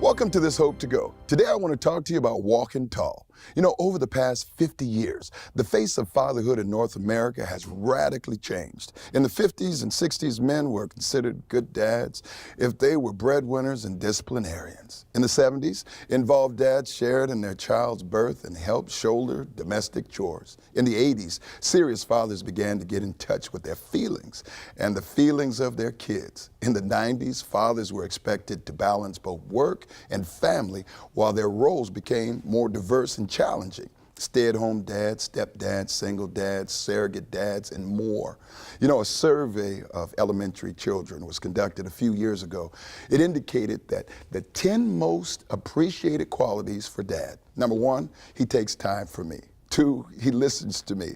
Welcome to this Hope to Go. Today I want to talk to you about walking tall. You know, over the past 50 years, the face of fatherhood in North America has radically changed. In the 50s and 60s, men were considered good dads if they were breadwinners and disciplinarians. In the 70s, involved dads shared in their child's birth and helped shoulder domestic chores. In the 80s, serious fathers began to get in touch with their feelings and the feelings of their kids. In the 90s, fathers were expected to balance both work and family while their roles became more diverse and challenging. Stay-at-home dads, stepdads, single dads, surrogate dads, and more. You know, a survey of elementary children was conducted a few years ago. It indicated that the 10 most appreciated qualities for dad. Number 1, he takes time for me. 2, he listens to me.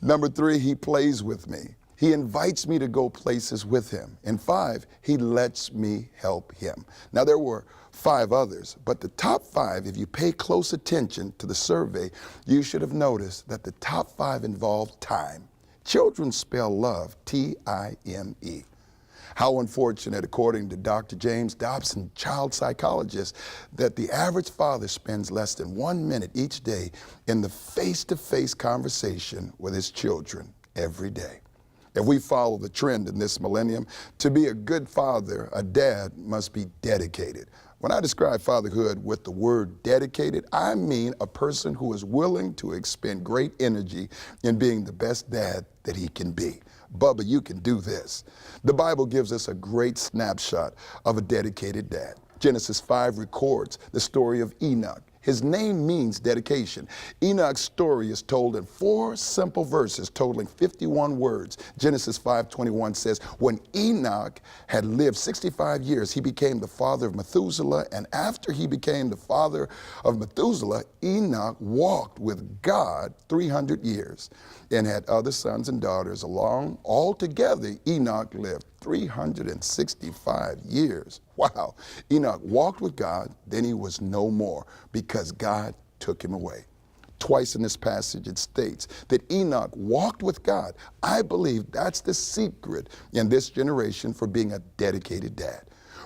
Number 3, he plays with me. He invites me to go places with him. And 5, he lets me help him. Now, there were 5 others, but the top 5, if you pay close attention to the survey, you should have noticed that the top 5 involved time. Children spell love, T-I-M-E. How unfortunate, according to Dr. James Dobson, child psychologist, that the average father spends less than 1 minute each day in the face-to-face conversation with his children every day. If we follow the trend in this millennium, to be a good father, a dad must be dedicated. When I describe fatherhood with the word dedicated, I mean a person who is willing to expend great energy in being the best dad that he can be. Bubba, you can do this. The Bible gives us a great snapshot of a dedicated dad. Genesis 5 records the story of Enoch. His name means dedication. Enoch's story is told in 4 simple verses totaling 51 words. Genesis 5:21 says, when Enoch had lived 65 years, he became the father of Methuselah, and after he became the father of Methuselah, Enoch walked with God 300 years and had other sons and daughters along. Altogether, Enoch lived 365 years. Wow. Enoch walked with God, then he was no more because God took him away. Twice in this passage it states that Enoch walked with God. I believe that's the secret in this generation for being a dedicated dad.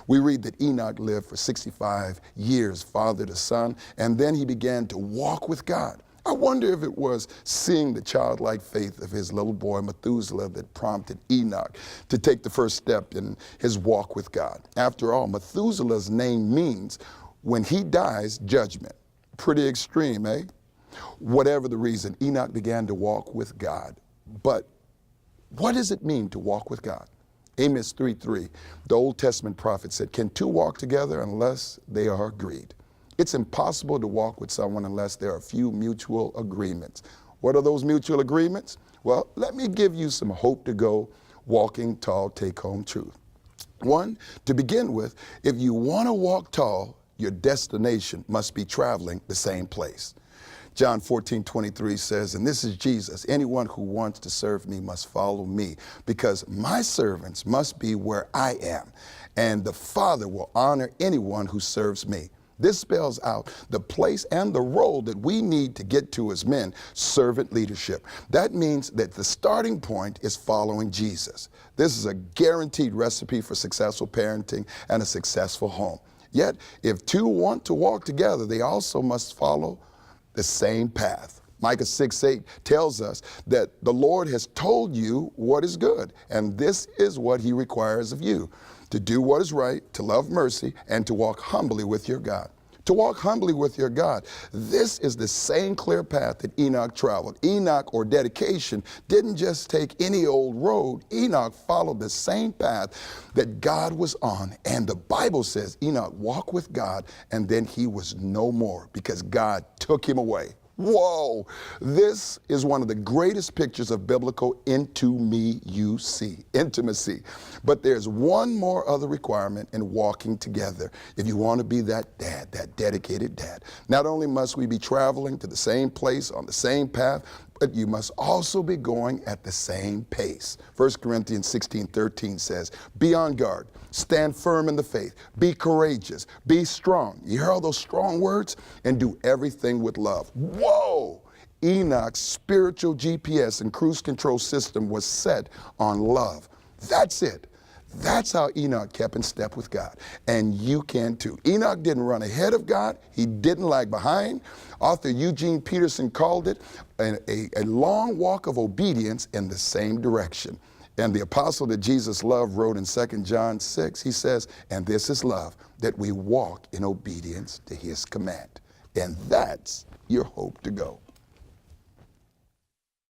We read that Enoch lived for 65 years, father to son, and then he began to walk with God. I wonder if it was seeing the childlike faith of his little boy Methuselah that prompted Enoch to take the first step in his walk with God. After all, Methuselah's name means when he dies, judgment. Pretty extreme, eh? Whatever the reason, Enoch began to walk with God. But what does it mean to walk with God? Amos 3:3, the Old Testament prophet said, can 2 walk together unless they are agreed? It's impossible to walk with someone unless there are a few mutual agreements. What are those mutual agreements? Well, let me give you some hope to go walking tall take-home truth. 1, to begin with, if you want to walk tall, your destination must be traveling the same place. John 14:23 says, and this is Jesus, anyone who wants to serve me must follow me, because my servants must be where I am, and the Father will honor anyone who serves me. This spells out the place and the role that we need to get to as men, servant leadership. That means that the starting point is following Jesus. This is a guaranteed recipe for successful parenting and a successful home. Yet, if 2 want to walk together, they also must follow the same path. Micah 6:8 tells us that the Lord has told you what is good, and this is what he requires of you, to do what is right, to love mercy, and to walk humbly with your God. To walk humbly with your God. This is the same clear path that Enoch traveled. Enoch, or dedication, didn't just take any old road. Enoch followed the same path that God was on. And the Bible says Enoch walked with God, and then he was no more because God took him away. Whoa! This is one of the greatest pictures of biblical intimacy. But there's one more other requirement in walking together if you want to be that dad, that dedicated dad. Not only must we be traveling to the same place on the same path, but you must also be going at the same pace. 1 Corinthians 16:13 says, be on guard, stand firm in the faith, be courageous, be strong. You hear all those strong words? And do everything with love. Whoa! Enoch's spiritual GPS and cruise control system was set on love. That's it. That's how Enoch kept in step with God. And you can too. Enoch didn't run ahead of God. He didn't lag behind. Author Eugene Peterson called it a long walk of obedience in the same direction. And the apostle that Jesus loved wrote in 2 John 6, he says, and this is love, that we walk in obedience to his command. And that's your hope to go.